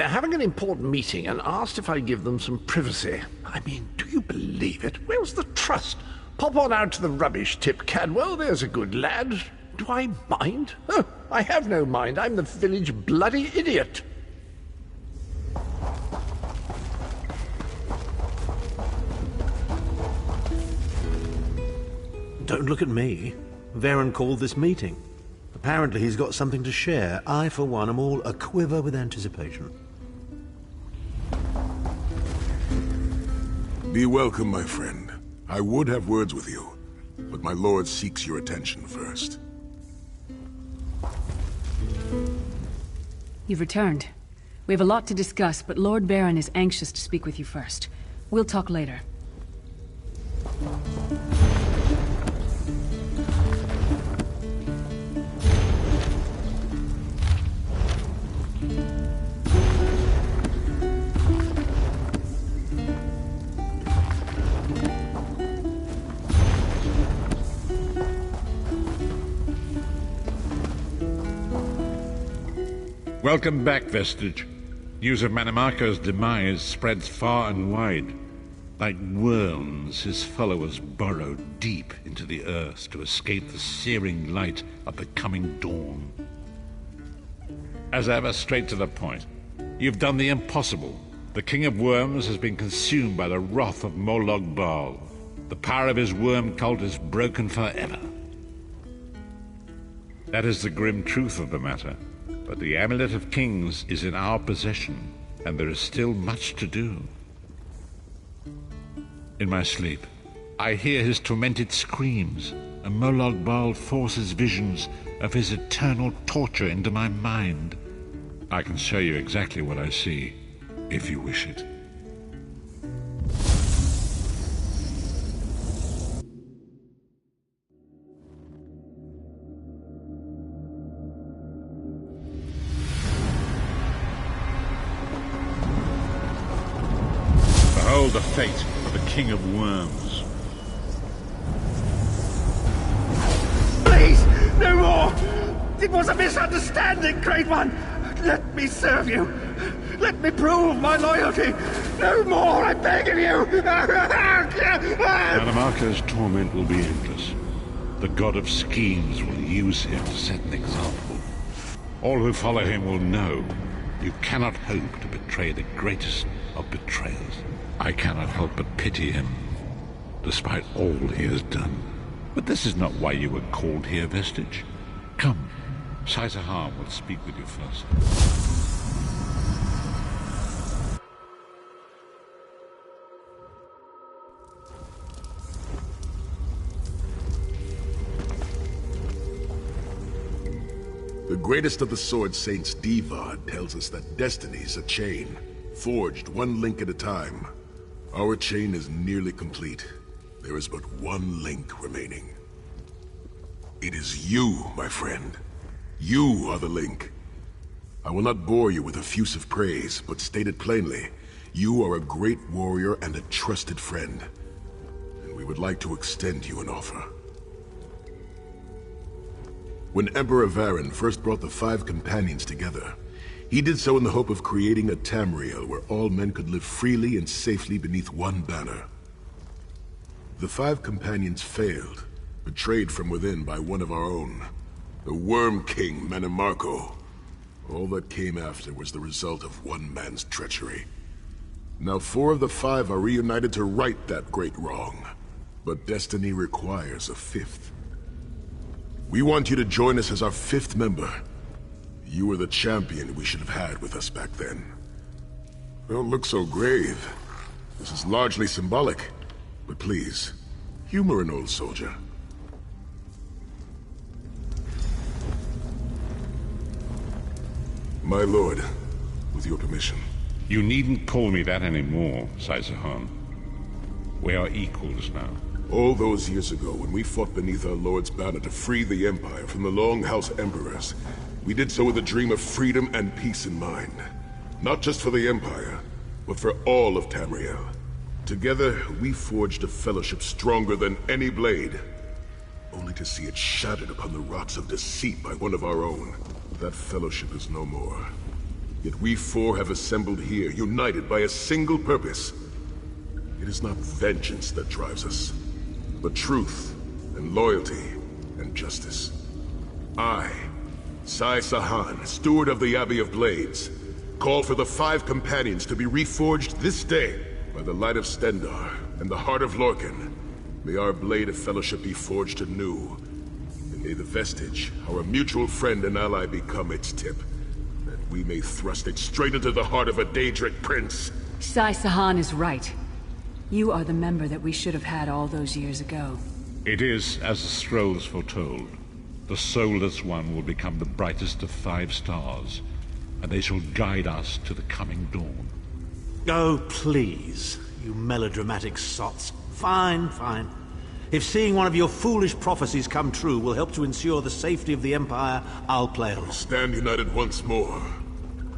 They're having an important meeting and asked if I give them some privacy. I mean, do you believe it? Where's the trust? Pop on out to the rubbish tip, Cadwell. There's a good lad. Do I mind? Oh, I have no mind. I'm the village bloody idiot. Don't look at me. Varen called this meeting. Apparently he's got something to share. I, for one, am all a-quiver with anticipation. Be welcome, my friend. I would have words with you, but my lord seeks your attention first. You've returned. We have a lot to discuss, but Lord Baron is anxious to speak with you first. We'll talk later. Welcome back, Vestige. News of Manimarco's demise spreads far and wide. Like worms, his followers burrow deep into the earth to escape the searing light of the coming dawn. As ever, straight to the point. You've done the impossible. The King of Worms has been consumed by the wrath of Molog Bal. The power of his worm cult is broken forever. That is the grim truth of the matter. But the Amulet of Kings is in our possession, and there is still much to do. In my sleep, I hear his tormented screams, and Molog Bal forces visions of his eternal torture into my mind. I can show you exactly what I see, if you wish it. Behold the fate of the King of Worms. Please, no more! It was a misunderstanding, Great One! Let me serve you! Let me prove my loyalty! No more, I beg of you! Manimarco's torment will be endless. The god of schemes will use him to set an example. All who follow him will know you cannot hope to betray the greatest of betrayers. I cannot help but pity him, despite all he has done. But this is not why you were called here, Vestige. Come, Sorcerer will speak with you first. The greatest of the Sword Saints, Divad, tells us that destiny's a chain, forged one link at a time. Our chain is nearly complete. There is but one link remaining. It is you, my friend. You are the link. I will not bore you with effusive praise, but stated plainly, you are a great warrior and a trusted friend. And we would like to extend you an offer. When Emperor Varen first brought the 5 companions together, he did so in the hope of creating a Tamriel where all men could live freely and safely beneath one banner. The 5 companions failed, betrayed from within by one of our own, the Worm King Manimarco. All that came after was the result of one man's treachery. Now 4 of the 5 are reunited to right that great wrong, but destiny requires a 5th. We want you to join us as our 5th member. You were the champion we should have had with us back then. Don't look so grave. This is largely symbolic. But please, humor an old soldier. My lord, with your permission. You needn't call me that anymore, Sorcerer. We are equals now. All those years ago, when we fought beneath our lord's banner to free the Empire from the Longhouse Emperors, we did so with a dream of freedom and peace in mind. Not just for the Empire, but for all of Tamriel. Together, we forged a fellowship stronger than any blade, only to see it shattered upon the rocks of deceit by one of our own. That fellowship is no more. Yet we four have assembled here, united by a single purpose. It is not vengeance that drives us, but truth and loyalty and justice. I, Sai Sahan, steward of the Abbey of Blades, call for the 5 companions to be reforged this day by the light of Stendarr and the heart of Lorcan. May our blade of fellowship be forged anew, and may the vestige, our mutual friend and ally, become its tip, that we may thrust it straight into the heart of a Daedric prince. Sai Sahan is right. You are the member that we should have had all those years ago. It is as the scrolls foretold. The soulless one will become the brightest of 5 stars, and they shall guide us to the coming dawn. Oh, please, you melodramatic sots. Fine, fine. If seeing one of your foolish prophecies come true will help to ensure the safety of the Empire, I'll play along. Stand united once more.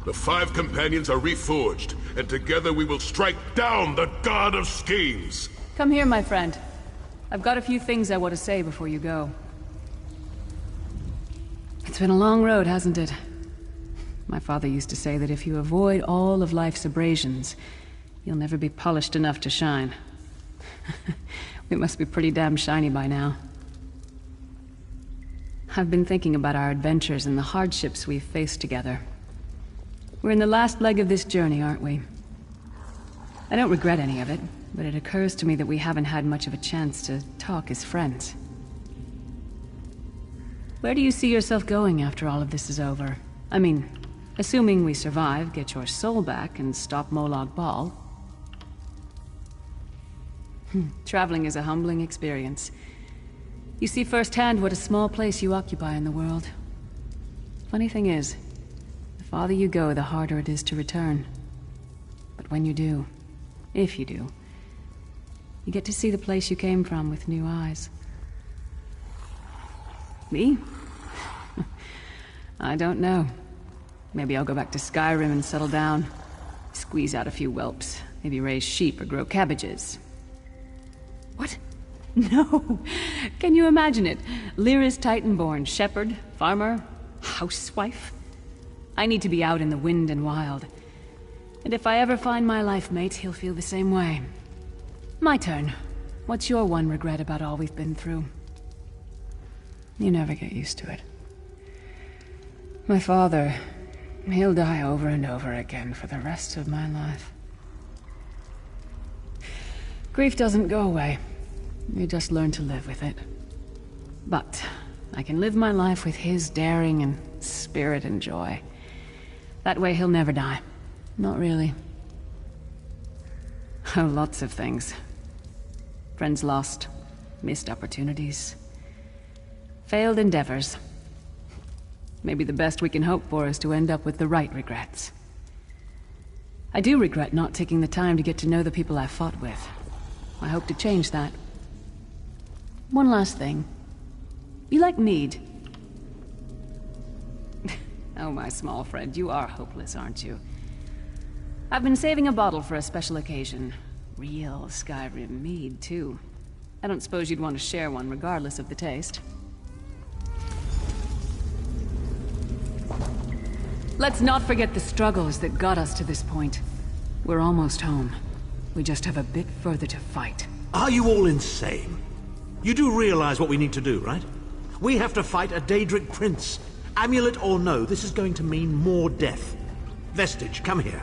The 5 companions are reforged, and together we will strike down the God of Schemes! Come here, my friend. I've got a few things I want to say before you go. It's been a long road, hasn't it? My father used to say that if you avoid all of life's abrasions, you'll never be polished enough to shine. We must be pretty damn shiny by now. I've been thinking about our adventures and the hardships we've faced together. We're in the last leg of this journey, aren't we? I don't regret any of it, but it occurs to me that we haven't had much of a chance to talk as friends. Where do you see yourself going after all of this is over? I mean, assuming we survive, get your soul back, and stop Molag Bal. Traveling is a humbling experience. You see firsthand what a small place you occupy in the world. Funny thing is, the farther you go, the harder it is to return. But when you do, if you do, you get to see the place you came from with new eyes. Me? I don't know. Maybe I'll go back to Skyrim and settle down. Squeeze out a few whelps. Maybe raise sheep or grow cabbages. What? No! Can you imagine it? Lyra's Titanborn, shepherd, farmer, housewife. I need to be out in the wind and wild. And if I ever find my life mate, he'll feel the same way. My turn. What's your one regret about all we've been through? You never get used to it. My father, he'll die over and over again for the rest of my life. Grief doesn't go away. You just learn to live with it. But I can live my life with his daring and spirit and joy. That way he'll never die. Not really. Oh, lots of things. Friends lost, missed opportunities, failed endeavors. Maybe the best we can hope for is to end up with the right regrets. I do regret not taking the time to get to know the people I fought with. I hope to change that. One last thing. You like mead? Oh, my small friend, you are hopeless, aren't you? I've been saving a bottle for a special occasion. Real Skyrim mead, too. I don't suppose you'd want to share one regardless of the taste. Let's not forget the struggles that got us to this point. We're almost home. We just have a bit further to fight. Are you all insane? You do realize what we need to do, right? We have to fight a Daedric prince. Amulet or no, this is going to mean more death. Vestige, come here.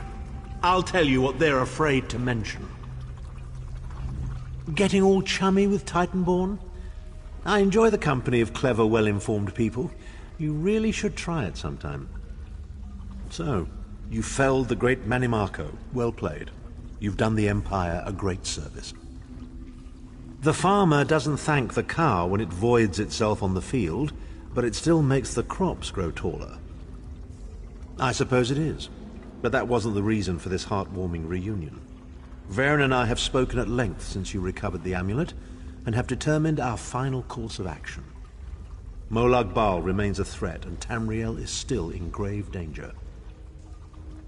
I'll tell you what they're afraid to mention. Getting all chummy with Titanborn? I enjoy the company of clever, well-informed people. You really should try it sometime. So, you felled the great Manimarco. Well played. You've done the Empire a great service. The farmer doesn't thank the cow when it voids itself on the field, but it still makes the crops grow taller. I suppose it is, but that wasn't the reason for this heartwarming reunion. Varen and I have spoken at length since you recovered the amulet, and have determined our final course of action. Molag Bal remains a threat, and Tamriel is still in grave danger.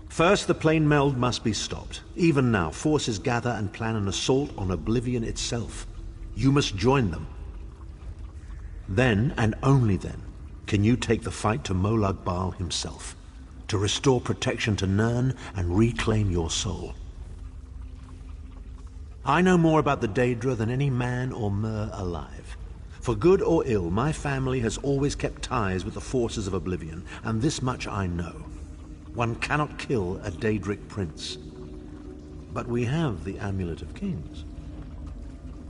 First, the plane meld must be stopped. Even now, forces gather and plan an assault on Oblivion itself. You must join them. Then, and only then, can you take the fight to Molag Bal himself. to restore protection to Nirn and reclaim your soul. I know more about the Daedra than any man or mer alive. For good or ill, my family has always kept ties with the forces of Oblivion, and this much I know. One cannot kill a Daedric prince. But we have the Amulet of Kings.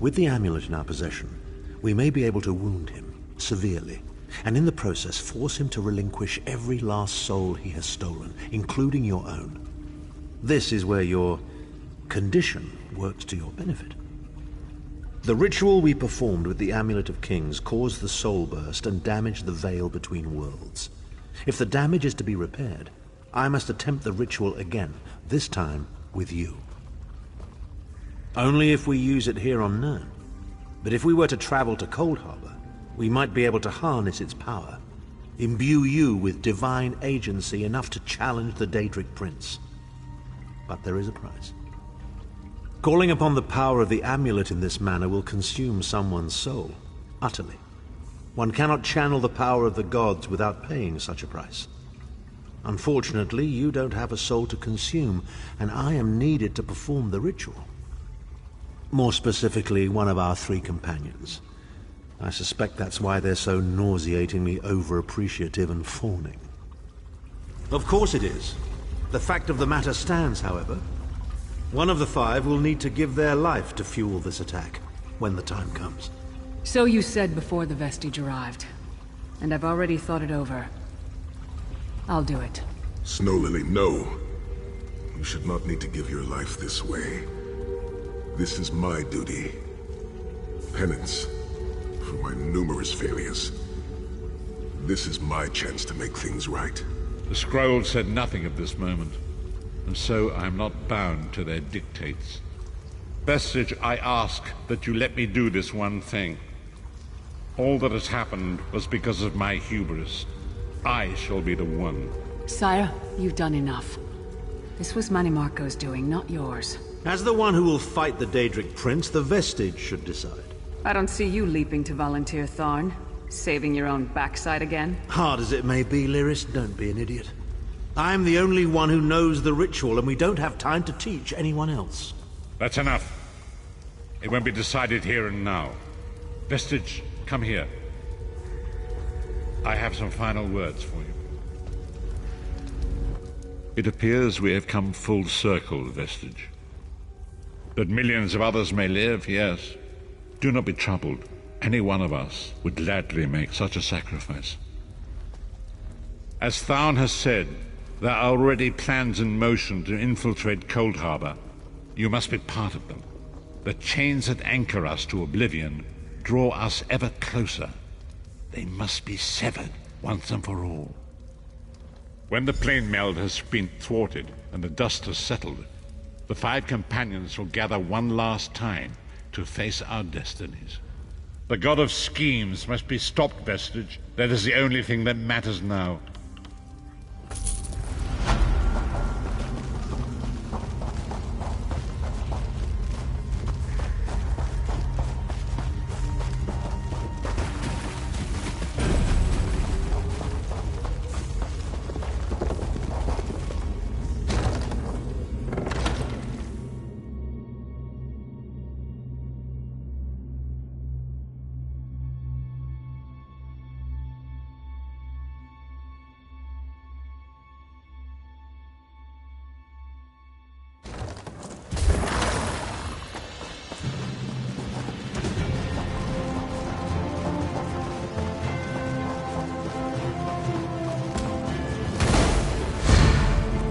With the amulet in our possession, we may be able to wound him severely, and in the process force him to relinquish every last soul he has stolen, including your own. This is where your condition works to your benefit. The ritual we performed with the Amulet of Kings caused the soul burst and damaged the veil between worlds. If the damage is to be repaired, I must attempt the ritual again, this time with you. Only if we use it here on Nirn. But if we were to travel to Cold Harbor, we might be able to harness its power, imbue you with divine agency enough to challenge the Daedric Prince. But there is a price. Calling upon the power of the amulet in this manner will consume someone's soul, utterly. One cannot channel the power of the gods without paying such a price. Unfortunately, you don't have a soul to consume, and I am needed to perform the ritual. More specifically, one of our 3 companions. I suspect that's why they're so nauseatingly over-appreciative and fawning. Of course it is. The fact of the matter stands, however. One of the 5 will need to give their life to fuel this attack, when the time comes. So you said before the vestige arrived. And I've already thought it over. I'll do it. Snow Lily, no. You should not need to give your life this way. This is my duty. Penance for my numerous failures. This is my chance to make things right. The scroll said nothing at this moment, and so I am not bound to their dictates. Vestige, I ask that you let me do this one thing. All that has happened was because of my hubris. I shall be the one. Sire, you've done enough. This was Manimarco's doing, not yours. As the one who will fight the Daedric Prince, the Vestige should decide. I don't see you leaping to volunteer, Tharn. Saving your own backside again? Hard as it may be, Lyris, don't be an idiot. I'm the only one who knows the ritual, and we don't have time to teach anyone else. That's enough. It won't be decided here and now. Vestige, come here. I have some final words for you. It appears we have come full circle, Vestige. That millions of others may live, yes. Do not be troubled. Any one of us would gladly make such a sacrifice. As Tharn has said, there are already plans in motion to infiltrate Cold Harbor. You must be part of them. The chains that anchor us to oblivion draw us ever closer. They must be severed once and for all. When the plane meld has been thwarted and the dust has settled, the 5 companions will gather one last time to face our destinies. The god of schemes must be stopped, Vestige. That is the only thing that matters now.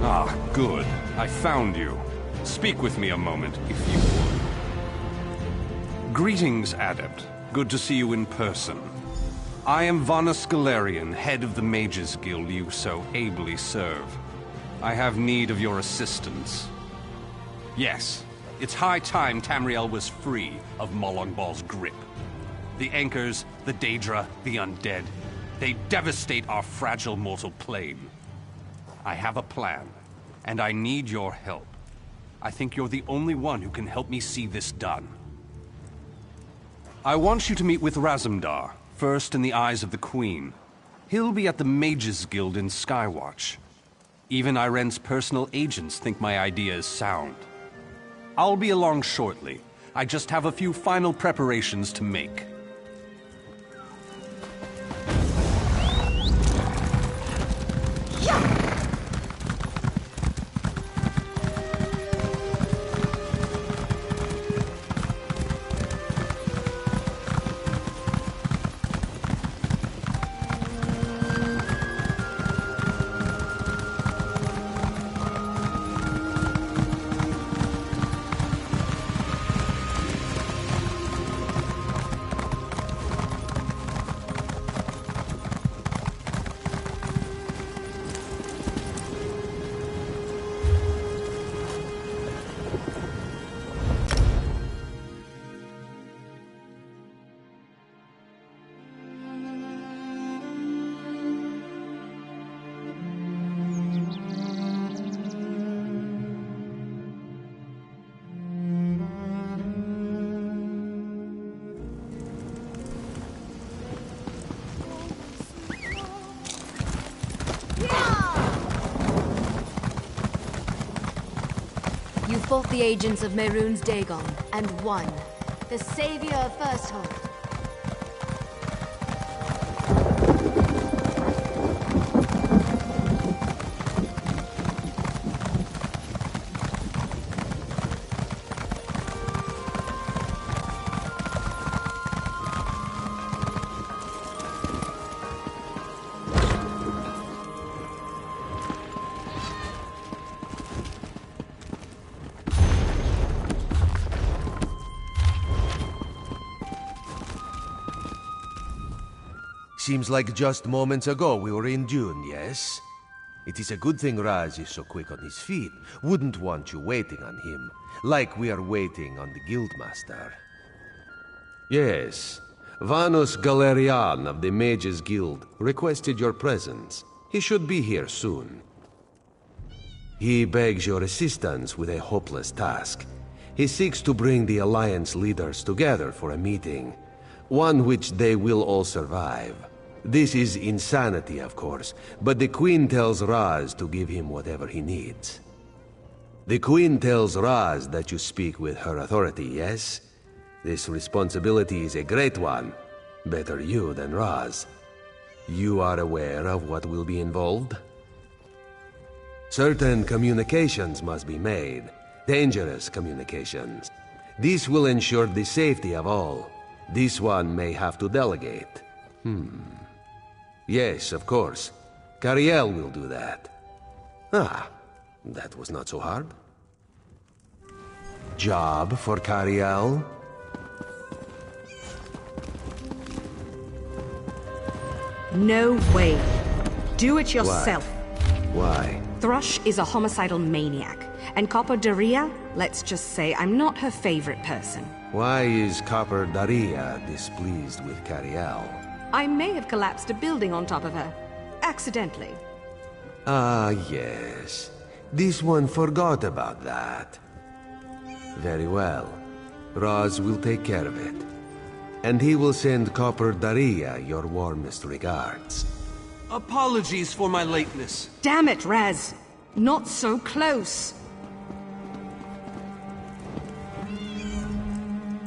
Ah, good. I found you. Speak with me a moment, if you would. Greetings, Adept. Good to see you in person. I am Vana Scalarian, head of the Mages Guild you so ably serve. I have need of your assistance. Yes, it's high time Tamriel was free of Molongbal's grip. The Anchors, the Daedra, the Undead, they devastate our fragile mortal plane. I have a plan, and I need your help. I think you're the only one who can help me see this done. I want you to meet with Razumdar, first in the eyes of the Queen. He'll be at the Mages Guild in Skywatch. Even Iren's personal agents think my idea is sound. I'll be along shortly. I just have a few final preparations to make. You fought the agents of Mehrunes Dagon, and won. The savior of Firsthold. Seems like just moments ago we were in Dune, yes? It is a good thing Raz is so quick on his feet. Wouldn't want you waiting on him, like we are waiting on the Guildmaster. Yes, Vanus Galerian of the Mages Guild requested your presence. He should be here soon. He begs your assistance with a hopeless task. He seeks to bring the Alliance leaders together for a meeting, one which they will all survive. This is insanity, of course, but the Queen tells Raz to give him whatever he needs. The Queen tells Raz that you speak with her authority, yes? This responsibility is a great one. Better you than Raz. You are aware of what will be involved? Certain communications must be made. Dangerous communications. This will ensure the safety of all. This one may have to delegate. Yes, of course. Cariel will do that. Ah, that was not so hard. Job for Cariel? No way. Do it yourself. Why? Thrush is a homicidal maniac, and Copper Daria, let's just say I'm not her favorite person. Why is Copper Daria displeased with Cariel? I may have collapsed a building on top of her. Accidentally. Ah, yes. This one forgot about that. Very well. Raz will take care of it. And he will send Copper Daria your warmest regards. Apologies for my lateness. Damn it, Raz. Not so close.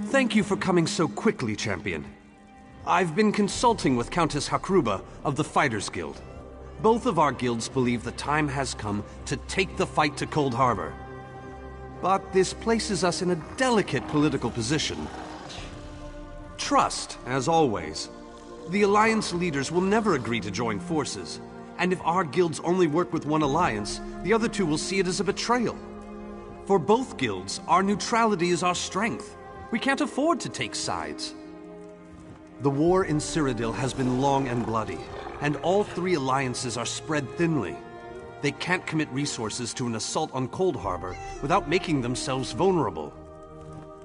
Thank you for coming so quickly, Champion. I've been consulting with Countess Hakruba of the Fighters Guild. Both of our guilds believe the time has come to take the fight to Cold Harbor. But this places us in a delicate political position. Trust, as always. The Alliance leaders will never agree to join forces. And if our guilds only work with one alliance, the other two will see it as a betrayal. For both guilds, our neutrality is our strength. We can't afford to take sides. The war in Cyrodiil has been long and bloody, and all three alliances are spread thinly. They can't commit resources to an assault on Cold Harbor without making themselves vulnerable.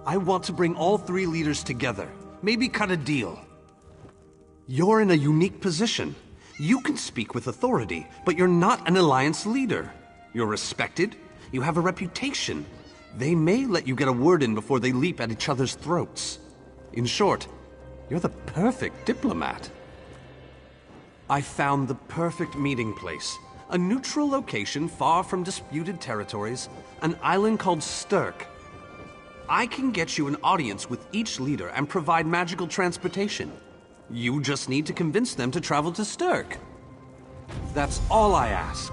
I want to bring all three leaders together, maybe cut a deal. You're in a unique position. You can speak with authority, but you're not an alliance leader. You're respected, you have a reputation. They may let you get a word in before they leap at each other's throats. In short, you're the perfect diplomat. I found the perfect meeting place. A neutral location far from disputed territories, an island called Stirk. I can get you an audience with each leader and provide magical transportation. You just need to convince them to travel to Stirk. That's all I ask.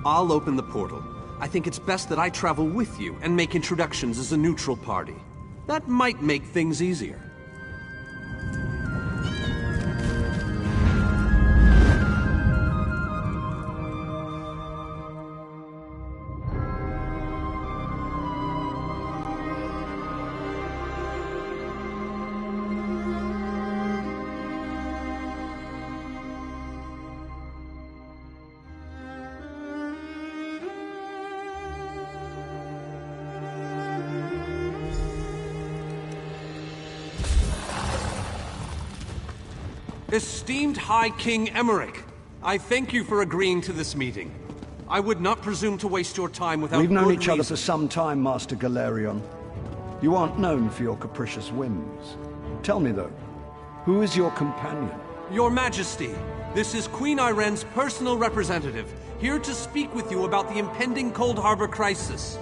I'll open the portal. I think it's best that I travel with you and make introductions as a neutral party. That might make things easier. Esteemed High King Emmerich, I thank you for agreeing to this meeting. I would not presume to waste your time without We've known good each other reason. for some time, Master Galerion. You aren't known for your capricious whims. Tell me, though, who is your companion? Your Majesty, this is Queen Irene's personal representative, here to speak with you about the impending Cold Harbor crisis.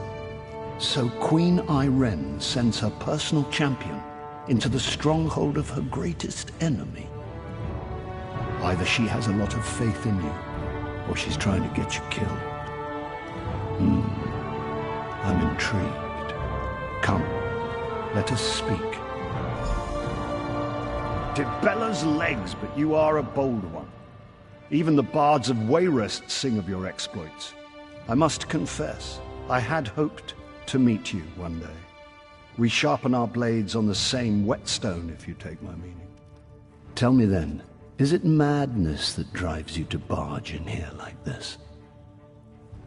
So Queen Irene sends her personal champion into the stronghold of her greatest enemy. Either she has a lot of faith in you, or she's trying to get you killed. I'm intrigued. Come, let us speak. Dibella's legs, but you are a bold one. Even the bards of Wayrest sing of your exploits. I must confess, I had hoped to meet you one day. We sharpen our blades on the same whetstone, if you take my meaning. Tell me then, is it madness that drives you to barge in here like this?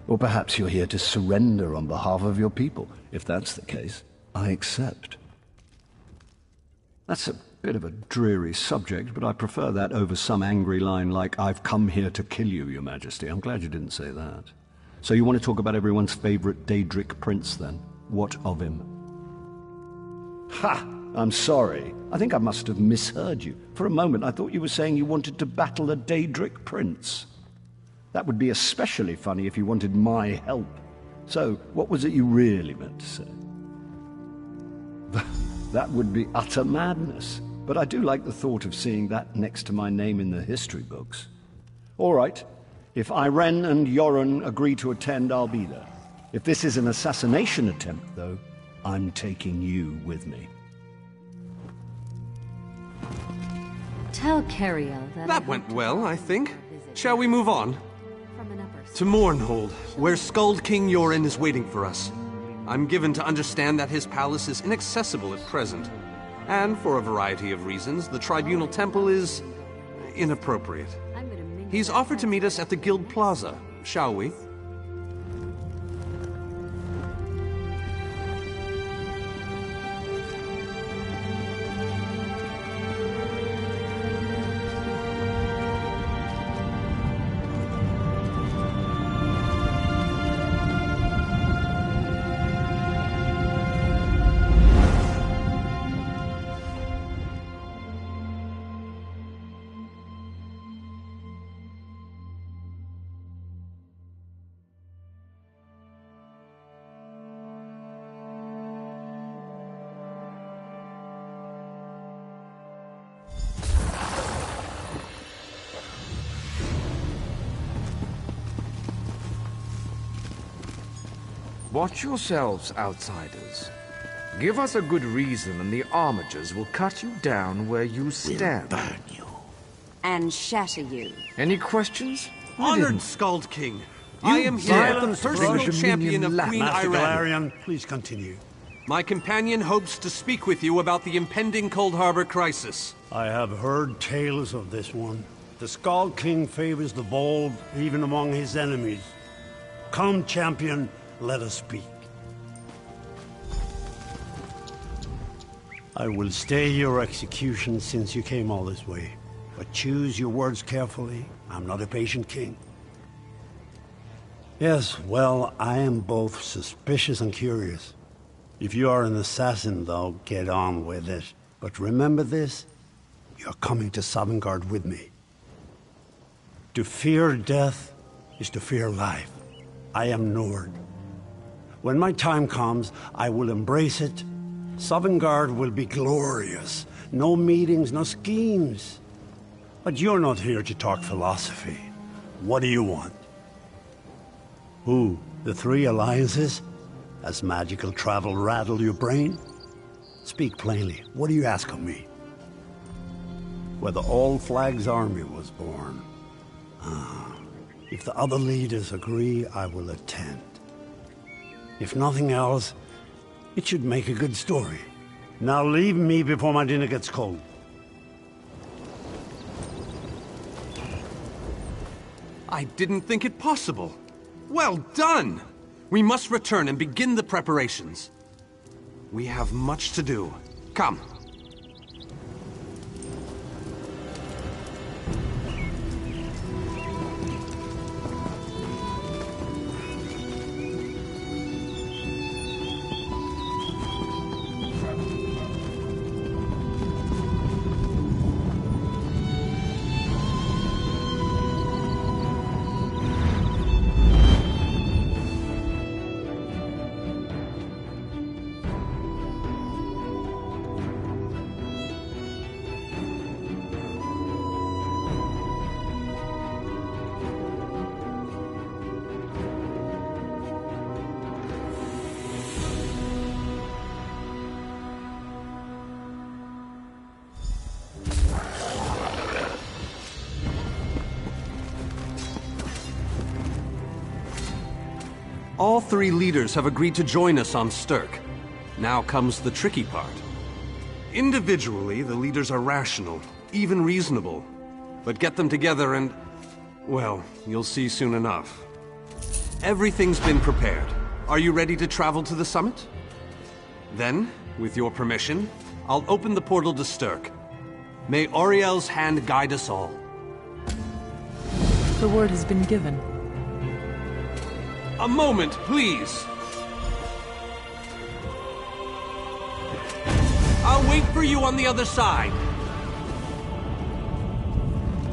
Or perhaps you're here to surrender on behalf of your people. If that's the case, I accept. That's a bit of a dreary subject, but I prefer that over some angry line like, "I've come here to kill you, Your Majesty." I'm glad you didn't say that. So you want to talk about everyone's favorite Daedric prince, then? What of him? Ha! I'm sorry. I think I must have misheard you. For a moment, I thought you were saying you wanted to battle a Daedric prince. That would be especially funny if you wanted my help. So, what was it you really meant to say? That would be utter madness. But I do like the thought of seeing that next to my name in the history books. All right. If Irene and Yoren agree to attend, I'll be there. If this is an assassination attempt, though, I'm taking you with me. Tell Cariel that That went well, I think. Shall we move on? To Mournhold, where Skald King Yoren is waiting for us. I'm given to understand that his palace is inaccessible at present. And for a variety of reasons, the Tribunal Temple is inappropriate. He's offered to meet us at the Guild Plaza. Shall we? Watch yourselves, outsiders. Give us a good reason and the Armigers will cut you down where you stand. We'll burn you. And shatter you. Any questions? Honored Skald King, I am here, the personal champion of Queen Master Irene. Galerion, please continue. My companion hopes to speak with you about the impending Cold Harbor crisis. I have heard tales of this one. The Skald King favors the bold, even among his enemies. Come, champion, let us speak. I will stay your execution since you came all this way. But choose your words carefully. I'm not a patient king. Yes, well, I am both suspicious and curious. If you are an assassin, though, get on with it. But remember this, you're coming to Sovngarde with me. To fear death is to fear life. I am Nord. When my time comes, I will embrace it. Sovngarde will be glorious. No meetings, no schemes. But you're not here to talk philosophy. What do you want? Who? The three alliances? Has magical travel rattled your brain? Speak plainly. What do you ask of me? Where the All Flags army was born. If the other leaders agree, I will attend. If nothing else, it should make a good story. Now leave me before my dinner gets cold. I didn't think it possible. Well done! We must return and begin the preparations. We have much to do. Come. All three leaders have agreed to join us on Stirk. Now comes the tricky part. Individually, the leaders are rational, even reasonable. But get them together and... well, you'll see soon enough. Everything's been prepared. Are you ready to travel to the summit? Then, with your permission, I'll open the portal to Stirk. May Auriel's hand guide us all. The word has been given. A moment, please! I'll wait for you on the other side!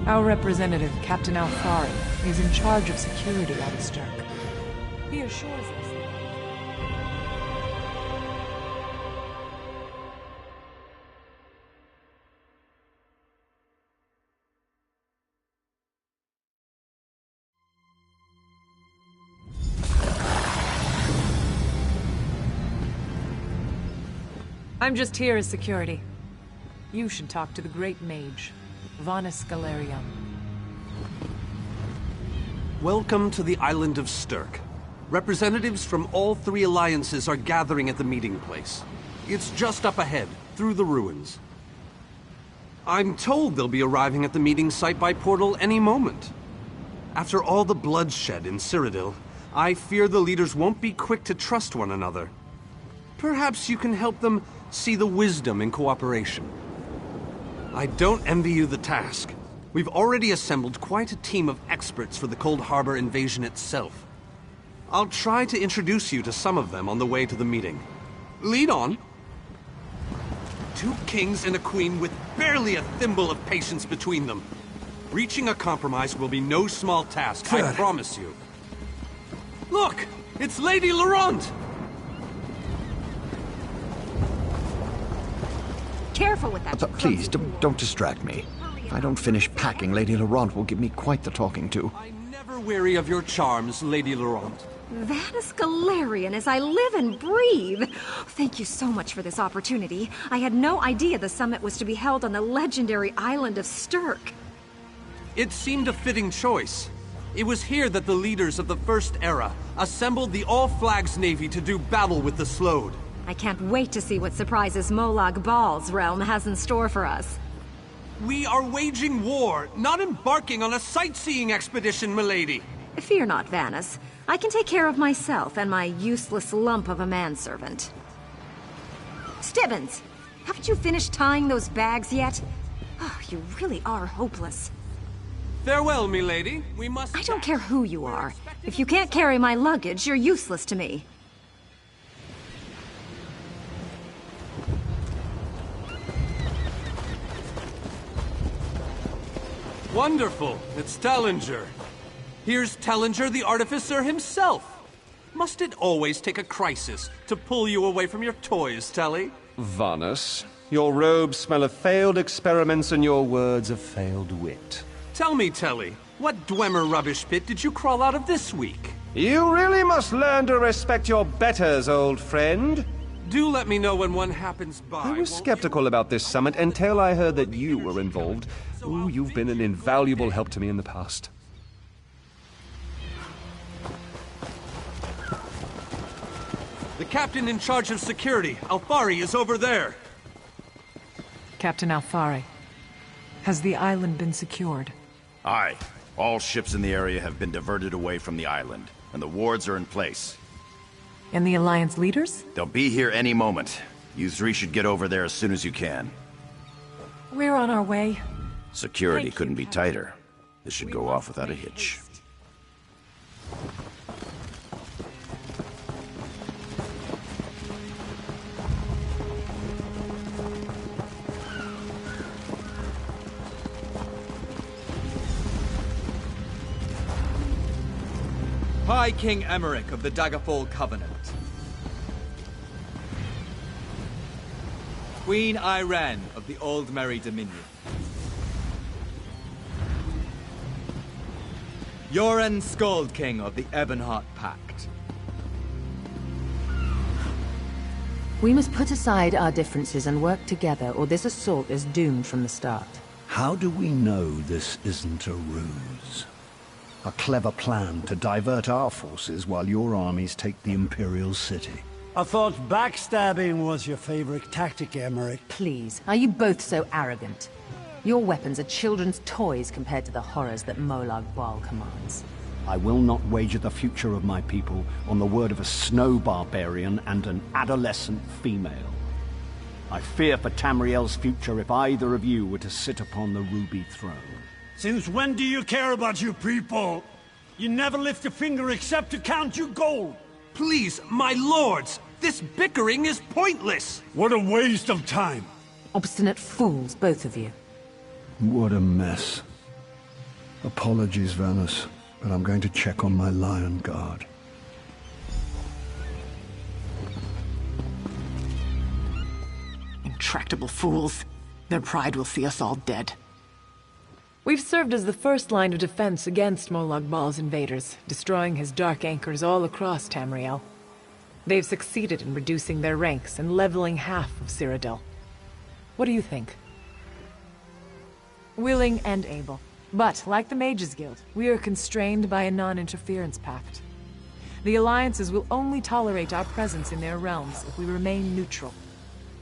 Our representative, Captain Alfari, is in charge of security on Stirk. He assures us... I'm just here as security. You should talk to the Great Mage, Vanus Galerion. Welcome to the island of Stirk. Representatives from all three alliances are gathering at the meeting place. It's just up ahead, through the ruins. I'm told they'll be arriving at the meeting site by portal any moment. After all the bloodshed in Cyrodiil, I fear the leaders won't be quick to trust one another. Perhaps you can help them see the wisdom in cooperation. I don't envy you the task. We've already assembled quite a team of experts for the Cold Harbor invasion itself. I'll try to introduce you to some of them on the way to the meeting. Lead on. 2 kings and a queen with barely a thimble of patience between them. Reaching a compromise will be no small task, I promise you. Look! It's Lady Laurent! Careful with that. Please, don't distract me. If I don't finish packing, Lady Laurent will give me quite the talking to. I'm never weary of your charms, Lady Laurent. Vanus Galerion, as I live and breathe. Thank you so much for this opportunity. I had no idea the summit was to be held on the legendary island of Stirk. It seemed a fitting choice. It was here that the leaders of the First Era assembled the All Flags Navy to do battle with the Slode. I can't wait to see what surprises Molag Bal's realm has in store for us. We are waging war, not embarking on a sightseeing expedition, milady. Fear not, Vanus. I can take care of myself and my useless lump of a manservant. Stibbins, haven't you finished tying those bags yet? Oh, you really are hopeless. Farewell, milady. We must... I don't care who you are. If you can't carry my luggage, you're useless to me. Wonderful. It's Tallinger. Here's Tellinger the Artificer himself. Must it always take a crisis to pull you away from your toys, Telly? Vanus, your robes smell of failed experiments and your words of failed wit. Tell me, Telly, what Dwemer rubbish pit did you crawl out of this week? You really must learn to respect your betters, old friend. Do let me know when one happens by. I was skeptical about this summit until I heard that you were involved. Ooh, you've been an invaluable help to me in the past. The captain in charge of security, Alfari, is over there. Captain Alfari, has the island been secured? Aye. All ships in the area have been diverted away from the island, and the wards are in place. And the Alliance leaders? They'll be here any moment. You three should get over there as soon as you can. We're on our way. Security couldn't be tighter. This should go off without a hitch. High King Emmerich of the Daggerfall Covenant. Queen Irene of the Old Merry Dominion. Yoren Skald King of the Ebonheart Pact. We must put aside our differences and work together, or this assault is doomed from the start. How do we know this isn't a ruse? A clever plan to divert our forces while your armies take the Imperial city. I thought backstabbing was your favorite tactic, Emmerich. Please, are you both so arrogant? Your weapons are children's toys compared to the horrors that Molag Bal commands. I will not wager the future of my people on the word of a snow barbarian and an adolescent female. I fear for Tamriel's future if either of you were to sit upon the Ruby Throne. Since when do you care about your people? You never lift a finger except to count your gold. Please, my lords, this bickering is pointless. What a waste of time. Obstinate fools, both of you. What a mess. Apologies, Vanus, but I'm going to check on my Lion Guard. Intractable fools. Their pride will see us all dead. We've served as the first line of defense against Molag Bal's invaders, destroying his dark anchors all across Tamriel. They've succeeded in reducing their ranks and leveling half of Cyrodiil. What do you think? Willing and able. But, like the Mages Guild, we are constrained by a non-interference pact. The alliances will only tolerate our presence in their realms if we remain neutral.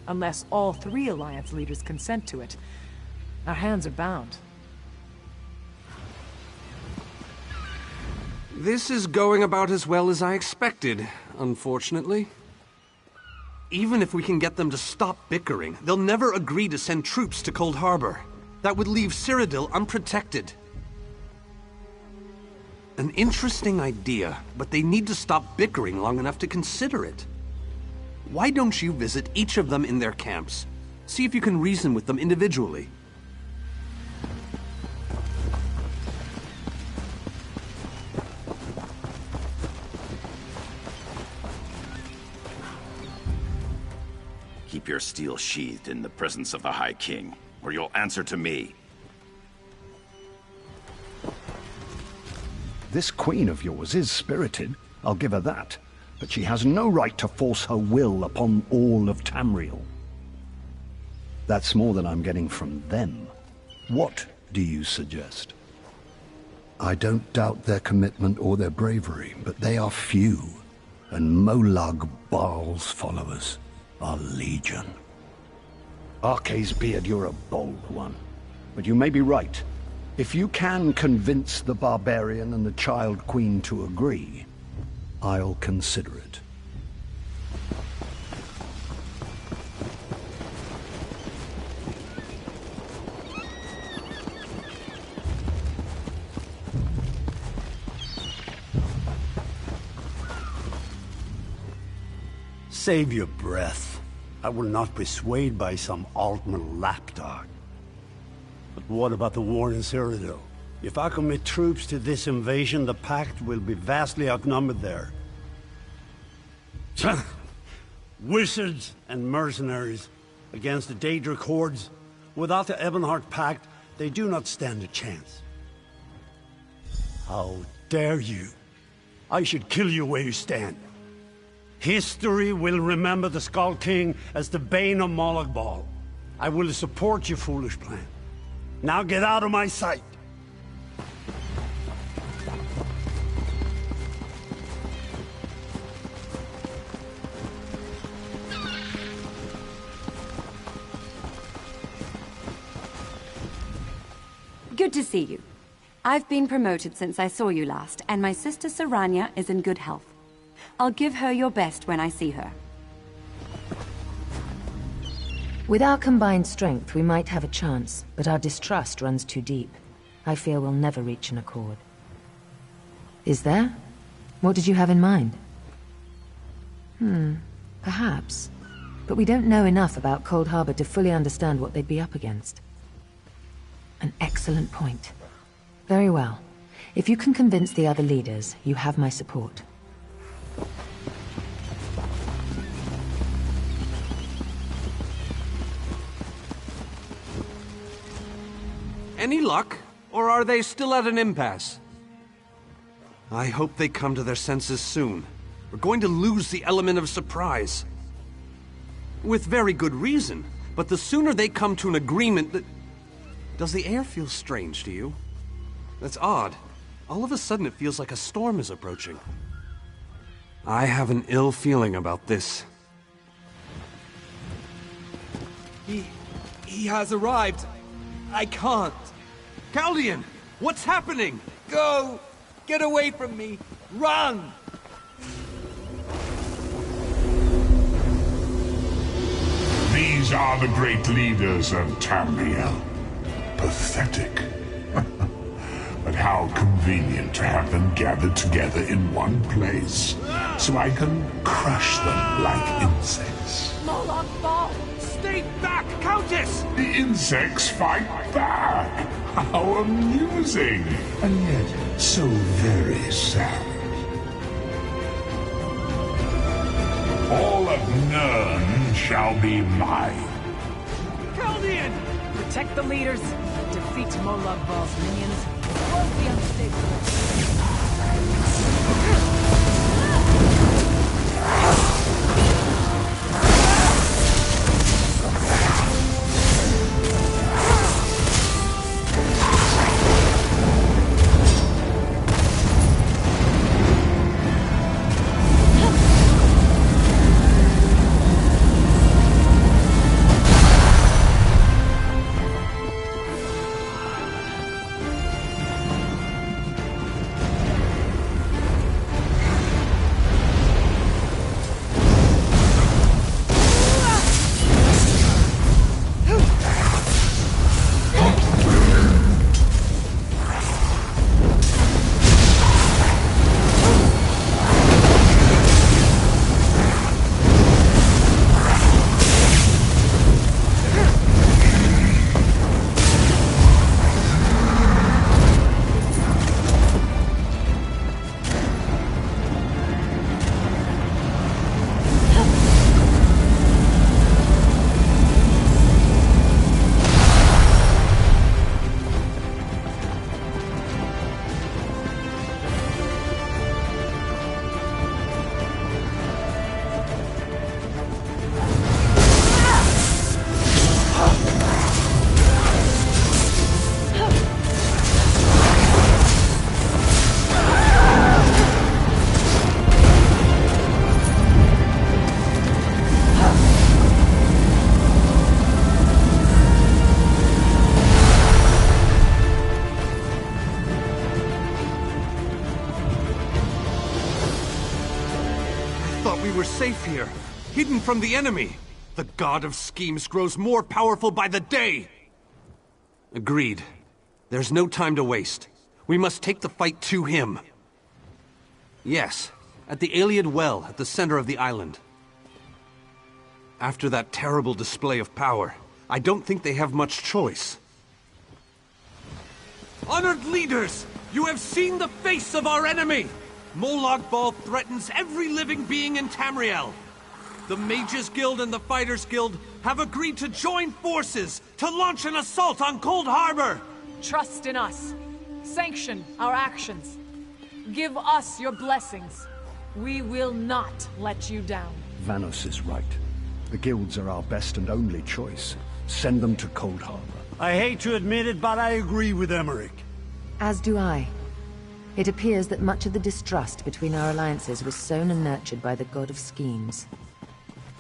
Unless all three alliance leaders consent to it, our hands are bound. This is going about as well as I expected, unfortunately. Even if we can get them to stop bickering, they'll never agree to send troops to Cold Harbor. That would leave Cyrodiil unprotected. An interesting idea, but they need to stop bickering long enough to consider it. Why don't you visit each of them in their camps? See if you can reason with them individually. Keep your steel sheathed in the presence of the High King, or you'll answer to me. This queen of yours is spirited, I'll give her that. But she has no right to force her will upon all of Tamriel. That's more than I'm getting from them. What do you suggest? I don't doubt their commitment or their bravery, but they are few, and Molag Bal's followers are legion. Arce's beard, you're a bold one, but you may be right. If you can convince the barbarian and the child queen to agree, I'll consider it. Save your breath. I will not be swayed by some Altman lapdog. But what about the war in Cyrodiil? If I commit troops to this invasion, the Pact will be vastly outnumbered there. Wizards and mercenaries against the Daedric hordes. Without the Ebonheart Pact, they do not stand a chance. How dare you? I should kill you where you stand. History will remember the Skull King as the bane of Molag Bal. I will support your foolish plan. Now get out of my sight! Good to see you. I've been promoted since I saw you last, and my sister Saranya is in good health. I'll give her your best when I see her. With our combined strength, we might have a chance, but our distrust runs too deep. I fear we'll never reach an accord. Is there? What did you have in mind? Perhaps. But we don't know enough about Cold Harbor to fully understand what they'd be up against. An excellent point. Very well. If you can convince the other leaders, you have my support. Any luck? Or are they still at an impasse? I hope they come to their senses soon. We're going to lose the element of surprise. With very good reason. But the sooner they come to an agreement that... Does the air feel strange to you? That's odd. All of a sudden it feels like a storm is approaching. I have an ill feeling about this. He has arrived. I can't. Chaldean! What's happening? Go! Get away from me! Run! These are the great leaders of Tamriel. Pathetic. But how convenient to have them gathered together in one place, so I can crush them like insects. Molag Bal! Stay back, Countess! The insects fight back! How amusing! And yet, so very sad. All of Nirn shall be mine. Chaldean! Protect the leaders, defeat Molag Bal's minions, close the unstable. We're safe here, hidden from the enemy. The god of schemes grows more powerful by the day. Agreed. There's no time to waste. We must take the fight to him. Yes, at the Iliad Well at the center of the island. After that terrible display of power, I don't think they have much choice. Honored leaders, you have seen the face of our enemy! Molag Bal threatens every living being in Tamriel. The Mages Guild and the Fighters Guild have agreed to join forces to launch an assault on Cold Harbor! Trust in us. Sanction our actions. Give us your blessings. We will not let you down. Vanos is right. The guilds are our best and only choice. Send them to Cold Harbor. I hate to admit it, but I agree with Emmerich. As do I. It appears that much of the distrust between our alliances was sown and nurtured by the god of schemes.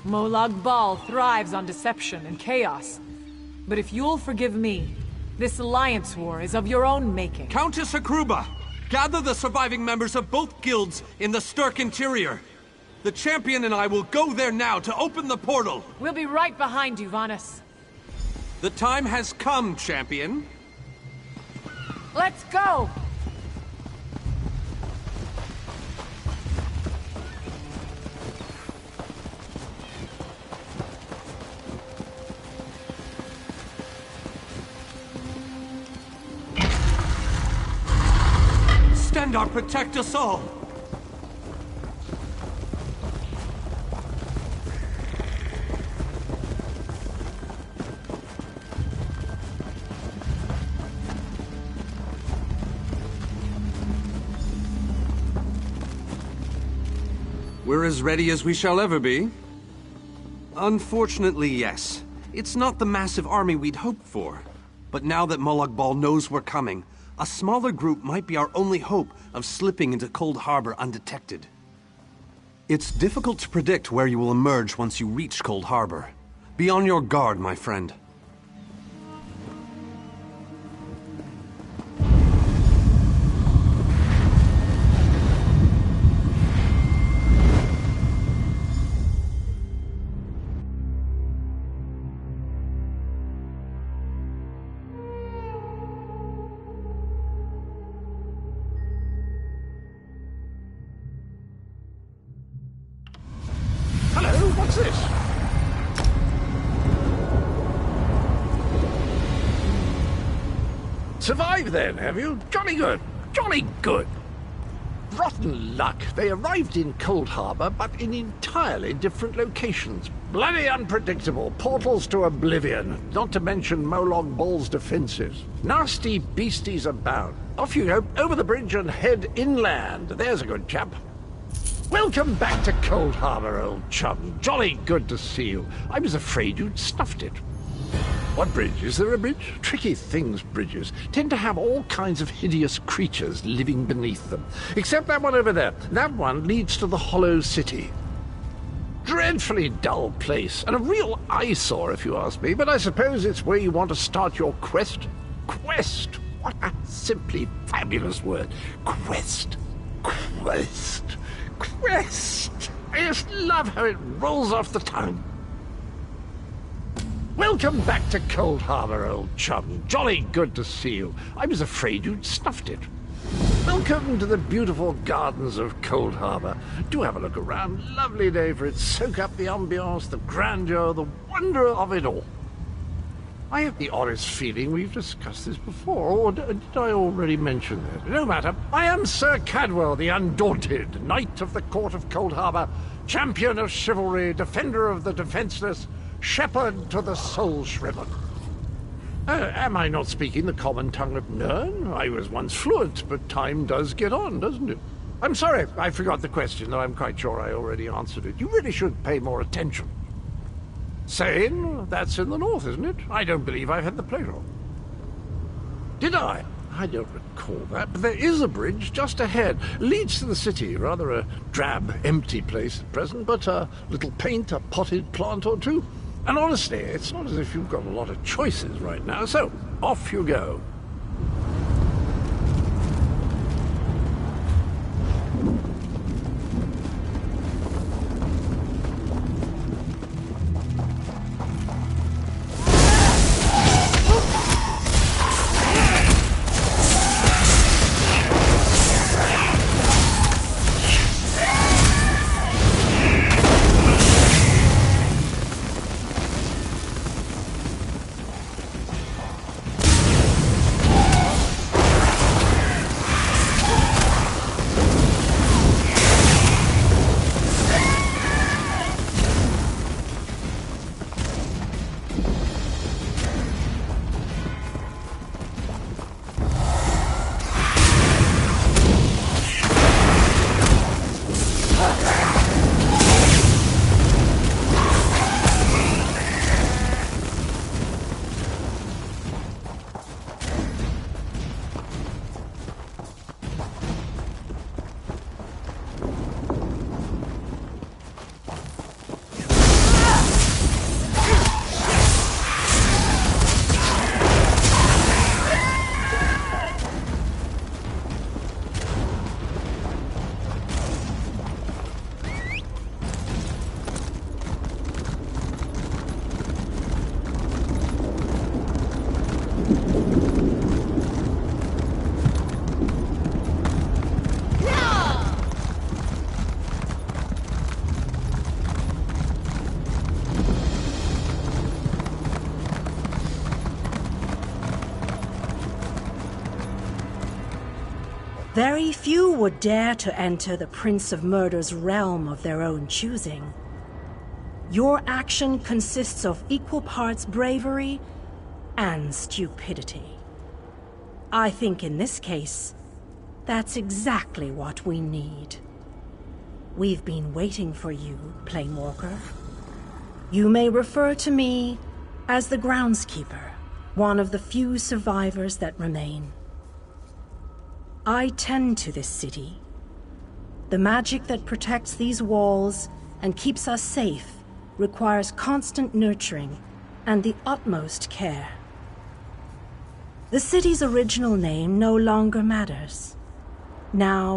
Molag Bal thrives on deception and chaos. But if you'll forgive me, this alliance war is of your own making. Countess Akruba, gather the surviving members of both guilds in the Sturk interior. The champion and I will go there now to open the portal. We'll be right behind you, Vanus. The time has come, champion. Let's go! Stendarr, protect us all! We're as ready as we shall ever be. Unfortunately, yes. It's not the massive army we'd hoped for. But now that Molag Bal knows we're coming, a smaller group might be our only hope of slipping into Cold Harbor undetected. It's difficult to predict where you will emerge once you reach Cold Harbor. Be on your guard, my friend. What's this? Survived then, have you? Jolly good. Jolly good. Rotten luck. They arrived in Cold Harbor, but in entirely different locations. Bloody unpredictable. Portals to oblivion. Not to mention Molag Bal's defenses. Nasty beasties abound. Off you go, over the bridge and head inland. There's a good chap. Welcome back to Cold Harbor, old chum. Jolly good to see you. I was afraid you'd snuffed it. What bridge? Is there a bridge? Tricky things, bridges. Tend to have all kinds of hideous creatures living beneath them. Except that one over there. That one leads to the Hollow City. Dreadfully dull place, and a real eyesore if you ask me, but I suppose it's where you want to start your quest. Quest! What a simply fabulous word. Quest. Quest. Quest! I just love how it rolls off the tongue. Welcome back to Cold Harbor, old chum. Jolly good to see you. I was afraid you'd snuffed it. Welcome to the beautiful gardens of Cold Harbor. Do have a look around. Lovely day for it. Soak up the ambiance, the grandeur, the wonder of it all. I have the oddest feeling we've discussed this before, or did I already mention that? No matter. I am Sir Cadwell, the Undaunted, Knight of the Court of Cold Harbor, champion of chivalry, defender of the defenseless, shepherd to the soul-shriven. Am I not speaking the common tongue of Nirn? I was once fluent, but time does get on, doesn't it? I'm sorry, I forgot the question, though I'm quite sure I already answered it. You really should pay more attention. Sane? That's in the north, isn't it? I don't believe I've had the pleasure. Did I? I don't recall that, but there is a bridge just ahead. Leads to the city. Rather a drab, empty place at present, but a little paint, a potted plant or two. And honestly, it's not as if you've got a lot of choices right now, so off you go. Very few would dare to enter the Prince of Murder's realm of their own choosing. Your action consists of equal parts bravery and stupidity. I think in this case, that's exactly what we need. We've been waiting for you, Planewalker. You may refer to me as the Groundskeeper, one of the few survivors that remain. I tend to this city. The magic that protects these walls and keeps us safe requires constant nurturing and the utmost care. The city's original name no longer matters. Now,